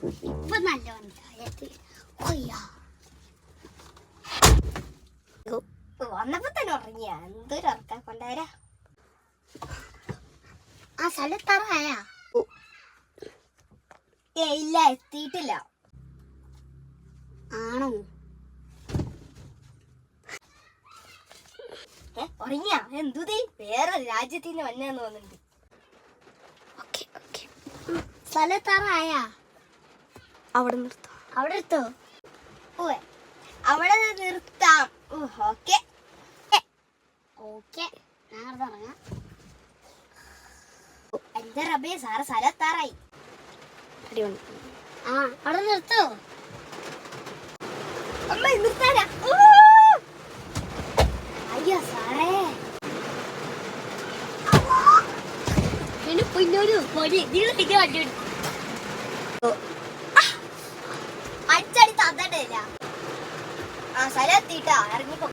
ഇപ്പൊ നല്ല വന്നപ്പോ തന്നെ ഉറങ്ങിയ എന്തൊരു ഉറക്കം കൊണ്ടുവരാ. ആ സ്ഥലത്താറായ ഇല്ല, എത്തിയിട്ടില്ല. ആണോ? ഉറങ്ങിയ എന്തുതേ വേറൊരു രാജ്യത്തിൽ നിന്ന് വന്നെന്ന് തോന്നുന്നുണ്ട്. സ്ഥലത്താറായ അവിടെ നിർത്താം. അവിടെ എടുത്തോ? ഓ അവിടെ നിർത്താം. ഓക്കെ ഓക്കെ, ഞാൻ ഇറങ്ങാം. എന്റെ റബേ സാറ് സ്ഥലത്താറായി. ആ അവിടെ നിർത്തോ? അമ്മ നിർത്താനാ? അയ്യോ സാറേ, പിന്നൊരു അടിച്ചടി തന്നിട്ടില്ല. ആ സ്ഥലം എത്തിയിട്ടാ ഇറങ്ങിപ്പോ.